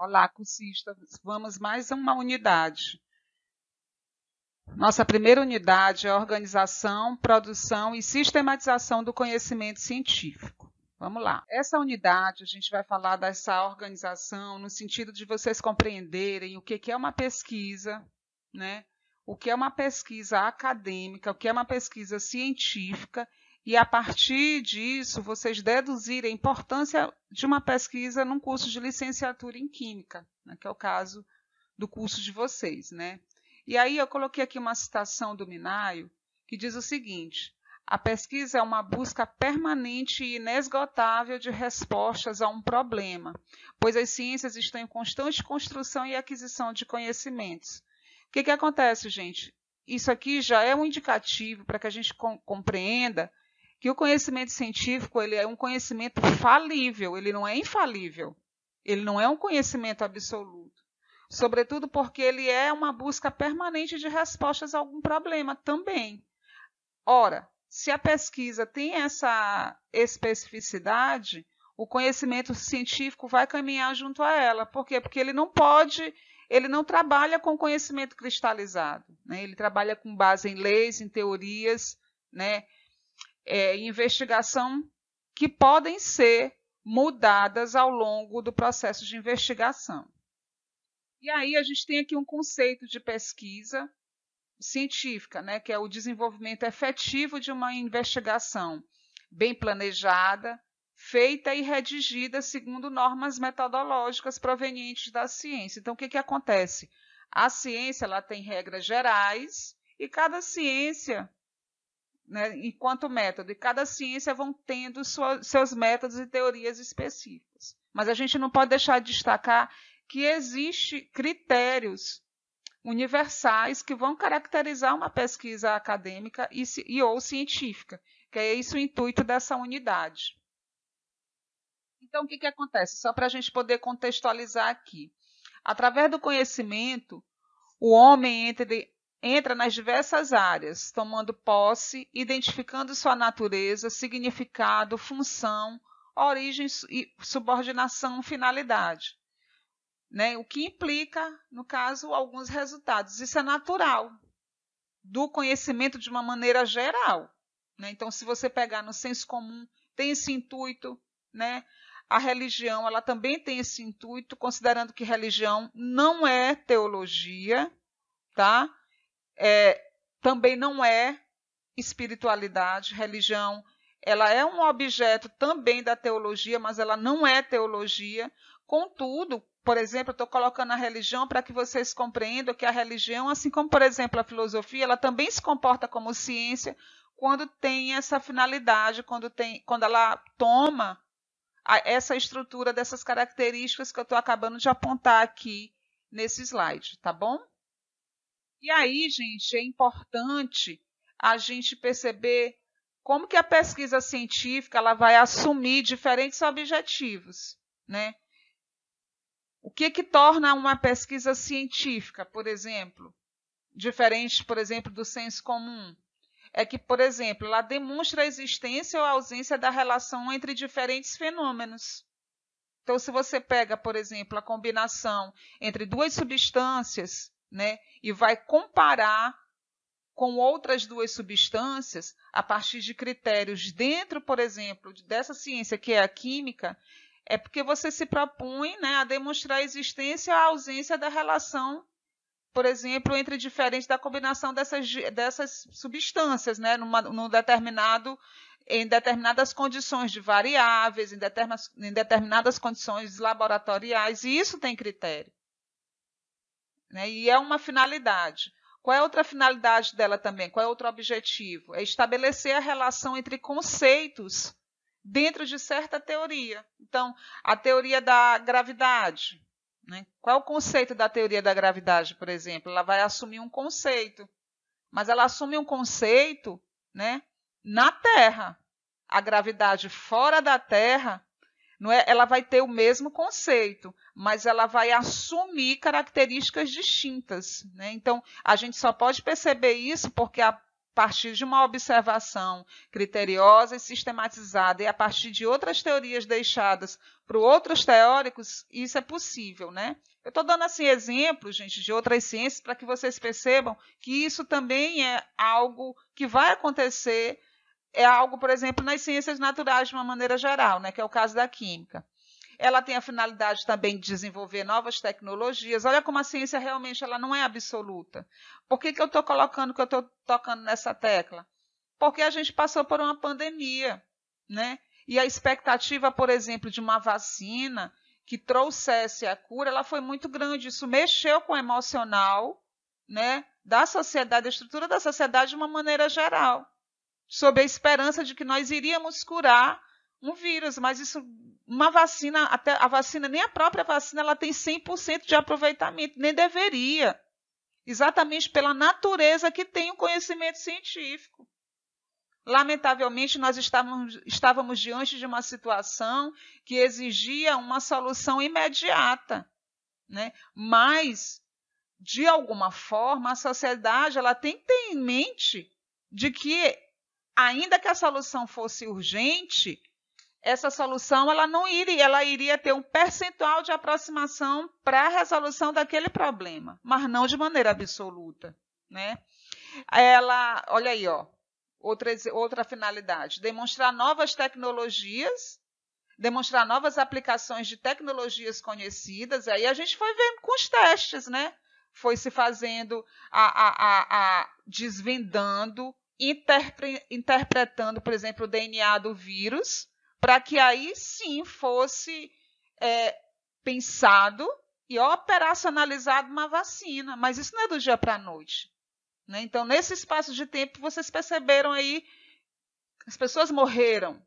Olá, cursistas. Vamos mais uma unidade. Nossa primeira unidade é a organização, produção e sistematização do conhecimento científico. Vamos lá. Essa unidade, a gente vai falar dessa organização no sentido de vocês compreenderem o que é uma pesquisa, né? O que é uma pesquisa acadêmica, o que é uma pesquisa científica, e a partir disso vocês deduzirem a importância de uma pesquisa num curso de licenciatura em Química, né? Que é o caso do curso de vocês, né? E aí eu coloquei aqui uma citação do Minayo, que diz o seguinte: a pesquisa é uma busca permanente e inesgotável de respostas a um problema, pois as ciências estão em constante construção e aquisição de conhecimentos. O que acontece, gente? Isso aqui já é um indicativo para que a gente compreenda que o conhecimento científico ele é um conhecimento falível, ele não é infalível, ele não é um conhecimento absoluto. Sobretudo porque ele é uma busca permanente de respostas a algum problema também. Ora, se a pesquisa tem essa especificidade, o conhecimento científico vai caminhar junto a ela. Por quê? Porque ele não trabalha com conhecimento cristalizado, né? Ele trabalha com base em leis, em teorias, né? Em investigação que podem ser mudadas ao longo do processo de investigação. E aí a gente tem aqui um conceito de pesquisa científica, né, que é o desenvolvimento efetivo de uma investigação bem planejada, feita e redigida segundo normas metodológicas provenientes da ciência. Então, o que acontece? A ciência ela tem regras gerais e cada ciência, né, enquanto método, e cada ciência vão tendo seus métodos e teorias específicas. Mas a gente não pode deixar de destacar que existem critérios universais que vão caracterizar uma pesquisa acadêmica ou científica, que é esse o intuito dessa unidade. Então, o que acontece? Só para a gente poder contextualizar aqui. Através do conhecimento, o homem entra nas diversas áreas, tomando posse, identificando sua natureza, significado, função, origem, subordinação, finalidade. Né? O que implica, no caso, alguns resultados. Isso é natural do conhecimento de uma maneira geral. Né? Então, se você pegar no senso comum, tem esse intuito, né? A religião ela também tem esse intuito, considerando que religião não é teologia, tá? Também não é espiritualidade. Religião ela é um objeto também da teologia, mas ela não é teologia. Contudo, por exemplo, eu estou colocando a religião para que vocês compreendam que a religião, assim como, por exemplo, a filosofia, ela também se comporta como ciência quando tem essa finalidade, quando ela toma essa estrutura dessas características que eu estou acabando de apontar aqui nesse slide, tá bom? E aí, gente, é importante a gente perceber como que a pesquisa científica ela vai assumir diferentes objetivos, né? O que torna uma pesquisa científica, por exemplo, diferente, por exemplo, do senso comum? É que, por exemplo, ela demonstra a existência ou a ausência da relação entre diferentes fenômenos. Então, se você pega, por exemplo, a combinação entre duas substâncias, né, e vai comparar com outras duas substâncias, a partir de critérios dentro, por exemplo, dessa ciência que é a química, é porque você se propõe, né, a demonstrar a existência ou a ausência da relação, por exemplo, entre diferentes da combinação dessas substâncias, né, em determinadas condições de variáveis, em determinadas condições laboratoriais, e isso tem critério. Né, e é uma finalidade. Qual é a outra finalidade dela também? Qual é outro objetivo? É estabelecer a relação entre conceitos dentro de certa teoria. Então, a teoria da gravidade. Né? Qual é o conceito da teoria da gravidade, por exemplo? Ela vai assumir um conceito, mas ela assume um conceito, né, na Terra. A gravidade fora da Terra, ela vai ter o mesmo conceito, mas ela vai assumir características distintas. Né? Então, a gente só pode perceber isso porque a partir de uma observação criteriosa e sistematizada e a partir de outras teorias deixadas por outros teóricos, isso é possível, né? Eu estou dando assim exemplos, gente, de outras ciências para que vocês percebam que isso também é algo que vai acontecer, é algo, por exemplo, nas ciências naturais de uma maneira geral, né? Que é o caso da química. Ela tem a finalidade também de desenvolver novas tecnologias. Olha como a ciência realmente ela não é absoluta. Por que eu estou colocando, que eu estou tocando nessa tecla? Porque a gente passou por uma pandemia, né? E a expectativa, por exemplo, de uma vacina que trouxesse a cura, ela foi muito grande. Isso mexeu com o emocional, né, da sociedade, a estrutura da sociedade de uma maneira geral, sob a esperança de que nós iríamos curar um vírus, mas isso, uma vacina, até a vacina, nem a própria vacina, ela tem 100% de aproveitamento, nem deveria, exatamente pela natureza que tem o conhecimento científico. Lamentavelmente, nós estávamos diante de uma situação que exigia uma solução imediata, né? Mas, de alguma forma, a sociedade ela tem que ter em mente de que, ainda que a solução fosse urgente, essa solução ela iria ter um percentual de aproximação para a resolução daquele problema, mas não de maneira absoluta, né? Olha aí, ó, outra finalidade, demonstrar novas tecnologias, demonstrar novas aplicações de tecnologias conhecidas. Aí a gente foi vendo com os testes, né? Foi se fazendo, desvendando, interpretando, por exemplo, o DNA do vírus, para que aí sim fosse pensado e operacionalizado uma vacina. Mas isso não é do dia para a noite, né? Então, nesse espaço de tempo, vocês perceberam aí, as pessoas morreram.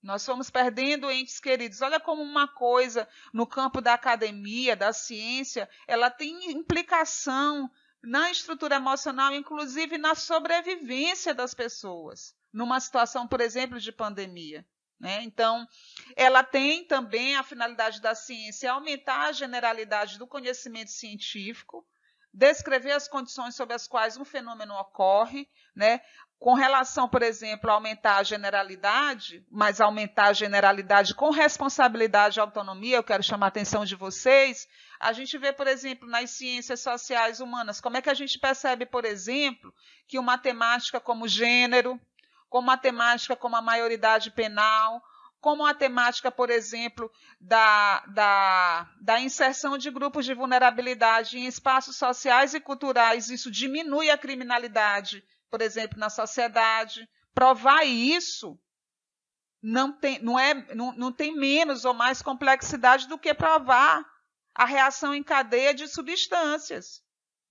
Nós fomos perdendo entes queridos. Olha como uma coisa no campo da academia, da ciência, ela tem implicação na estrutura emocional, inclusive na sobrevivência das pessoas, numa situação, por exemplo, de pandemia, né? Então, ela tem também a finalidade da ciência aumentar a generalidade do conhecimento científico, descrever as condições sob as quais um fenômeno ocorre, né? Com relação, por exemplo, a aumentar a generalidade, mas aumentar a generalidade com responsabilidade e autonomia, eu quero chamar a atenção de vocês, a gente vê, por exemplo, nas ciências sociais humanas, como é que a gente percebe, por exemplo, que uma temática como gênero, como uma temática como a maioridade penal, como a temática, por exemplo, da inserção de grupos de vulnerabilidade em espaços sociais e culturais, isso diminui a criminalidade, por exemplo, na sociedade. Provar isso não tem menos ou mais complexidade do que provar a reação em cadeia de substâncias.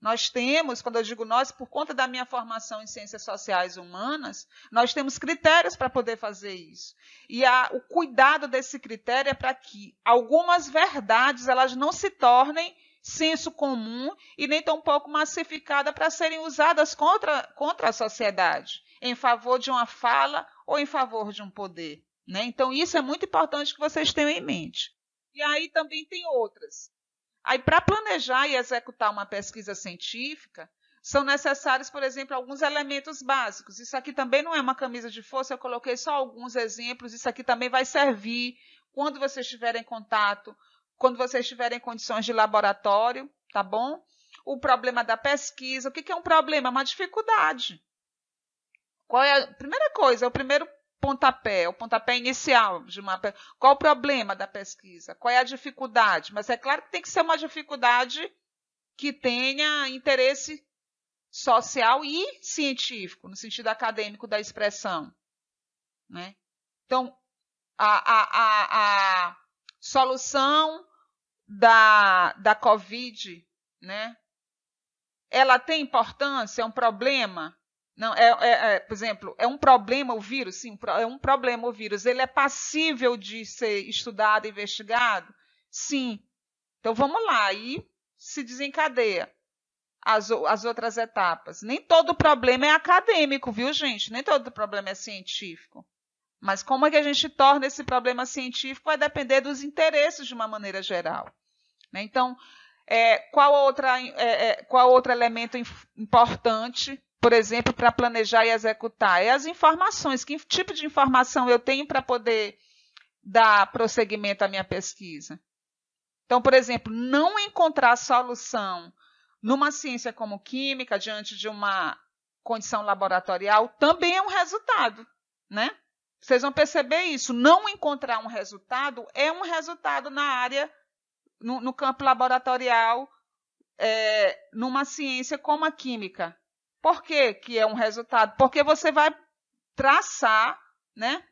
Nós temos, quando eu digo nós, por conta da minha formação em ciências sociais humanas, nós temos critérios para poder fazer isso. E o cuidado desse critério é para que algumas verdades elas não se tornem senso comum e nem tampouco massificada para serem usadas contra a sociedade, em favor de uma fala ou em favor de um poder, né? Então, isso é muito importante que vocês tenham em mente. E aí também tem outras. Aí, para planejar e executar uma pesquisa científica, são necessários, por exemplo, alguns elementos básicos. Isso aqui também não é uma camisa de força, eu coloquei só alguns exemplos. Isso aqui também vai servir quando vocês estiverem em contato, quando vocês estiverem em condições de laboratório, tá bom? O problema da pesquisa. O que é um problema? É uma dificuldade. Qual é a primeira coisa? É o primeiro pontapé, o pontapé inicial de uma. Qual o problema da pesquisa? Qual é a dificuldade? Mas é claro que tem que ser uma dificuldade que tenha interesse social e científico, no sentido acadêmico da expressão, né? Então, a solução da COVID, né? Ela tem importância? É um problema? Não, por exemplo, é um problema o vírus? Sim, é um problema o vírus. Ele é passível de ser estudado, investigado? Sim. Então, vamos lá. Aí se desencadeia as outras etapas. Nem todo problema é acadêmico, viu, gente? Nem todo problema é científico. Mas como é que a gente torna esse problema científico vai depender dos interesses de uma maneira geral, né? Então, qual outro elemento importante por exemplo, para planejar e executar? É as informações. Que tipo de informação eu tenho para poder dar prosseguimento à minha pesquisa? Então, por exemplo, não encontrar solução numa ciência como química, diante de uma condição laboratorial, também é um resultado, né? Vocês vão perceber isso. Não encontrar um resultado é um resultado na área, no campo laboratorial, numa ciência como a química. Por que é um resultado? Porque você vai traçar, né,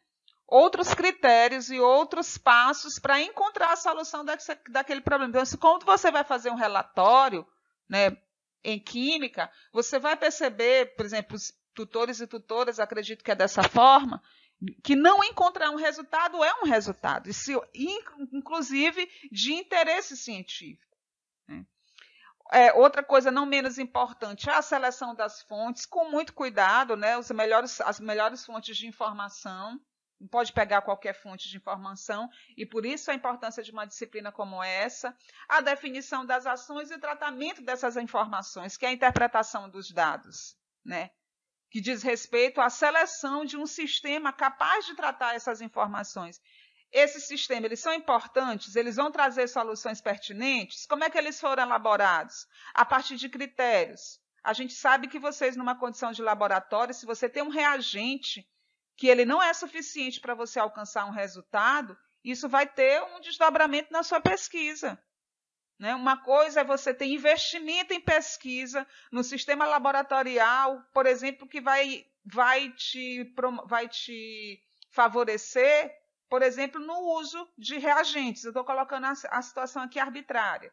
outros critérios e outros passos para encontrar a solução daquele problema. Então, quando você vai fazer um relatório, né, em química, você vai perceber, por exemplo, os tutores e tutoras, acredito que é dessa forma, que não encontrar um resultado é um resultado, inclusive de interesse científico. Né? Outra coisa não menos importante é a seleção das fontes, com muito cuidado, né? As melhores fontes de informação. Não pode pegar qualquer fonte de informação, e por isso a importância de uma disciplina como essa, a definição das ações e o tratamento dessas informações, que é a interpretação dos dados, né? Que diz respeito à seleção de um sistema capaz de tratar essas informações. Esses sistemas, eles são importantes, eles vão trazer soluções pertinentes. Como é que eles foram elaborados? A partir de critérios. A gente sabe que vocês, numa condição de laboratório, se você tem um reagente que ele não é suficiente para você alcançar um resultado, isso vai ter um desdobramento na sua pesquisa. Né? Uma coisa é você ter investimento em pesquisa no sistema laboratorial, por exemplo, que vai te favorecer, por exemplo, no uso de reagentes. Eu estou colocando a situação aqui arbitrária.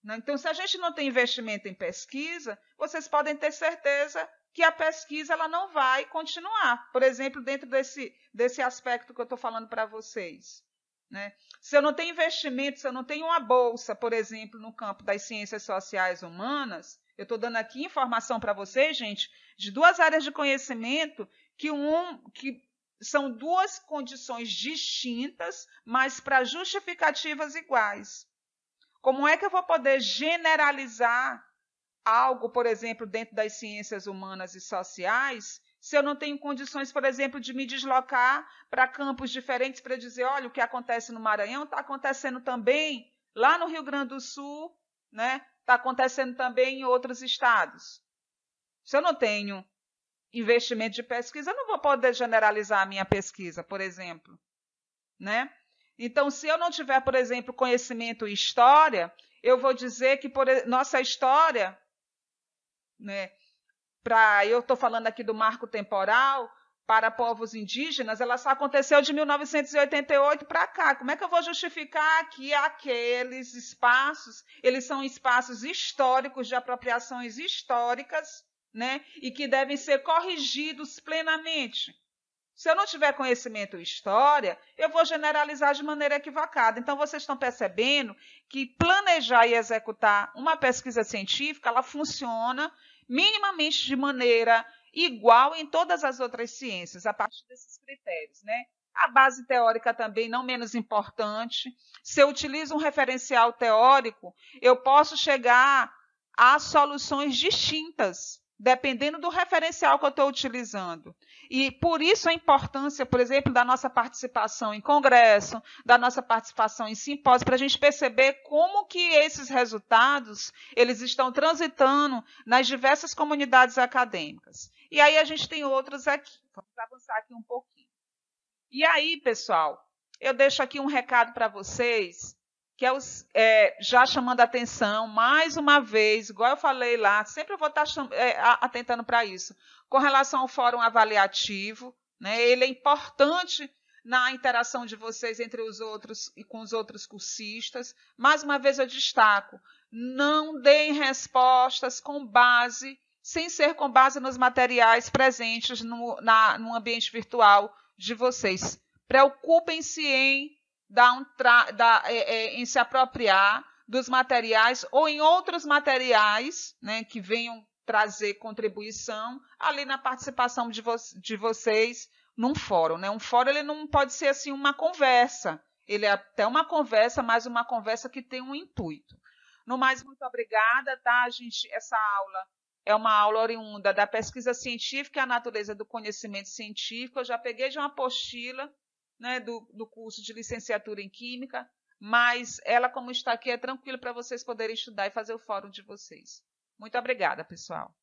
Então, se a gente não tem investimento em pesquisa, vocês podem ter certeza que a pesquisa ela não vai continuar. Por exemplo, dentro desse aspecto que eu estou falando para vocês. Né? Se eu não tenho investimento, se eu não tenho uma bolsa, por exemplo, no campo das ciências sociais humanas, eu estou dando aqui informação para vocês, gente, de duas áreas de conhecimento que são duas condições distintas, mas para justificativas iguais. Como é que eu vou poder generalizar algo, por exemplo, dentro das ciências humanas e sociais, se eu não tenho condições, por exemplo, de me deslocar para campos diferentes para dizer, olha, o que acontece no Maranhão está acontecendo também lá no Rio Grande do Sul, né? Está acontecendo também em outros estados. Se eu não tenho investimento de pesquisa, eu não vou poder generalizar a minha pesquisa, por exemplo. Né? Então, se eu não tiver, por exemplo, conhecimento e história, eu vou dizer que nossa história, né, eu estou falando aqui do marco temporal, para povos indígenas, ela só aconteceu de 1988 para cá. Como é que eu vou justificar que aqueles espaços, eles são espaços históricos, de apropriações históricas, né, e que devem ser corrigidos plenamente? Se eu não tiver conhecimento e história, eu vou generalizar de maneira equivocada. Então, vocês estão percebendo que planejar e executar uma pesquisa científica, ela funciona minimamente de maneira igual em todas as outras ciências, a partir desses critérios. Né? A base teórica também não menos importante. Se eu utilizo um referencial teórico, eu posso chegar a soluções distintas, dependendo do referencial que eu estou utilizando. E por isso a importância, por exemplo, da nossa participação em congresso, da nossa participação em simpósio, para a gente perceber como que esses resultados eles estão transitando nas diversas comunidades acadêmicas. E aí a gente tem outros aqui. Vamos avançar aqui um pouquinho. E aí, pessoal, eu deixo aqui um recado para vocês, que já chamando a atenção, mais uma vez, igual eu falei lá, sempre eu vou estar atentando para isso, com relação ao fórum avaliativo, né, ele é importante na interação de vocês entre os outros e com os outros cursistas. Mais uma vez eu destaco, não deem respostas sem ser com base nos materiais presentes no ambiente virtual de vocês. Preocupem-se em em se apropriar dos materiais ou em outros materiais, né, que venham trazer contribuição ali na participação de vocês num fórum. Né? Um fórum ele não pode ser assim uma conversa, ele é até uma conversa, mas uma conversa que tem um intuito. No mais, muito obrigada, tá, gente? Essa aula é uma aula oriunda da pesquisa científica e a natureza do conhecimento científico. Eu já peguei de uma apostila, né, do curso de licenciatura em Química, mas ela, como está aqui, é tranquila para vocês poderem estudar e fazer o fórum de vocês. Muito obrigada, pessoal.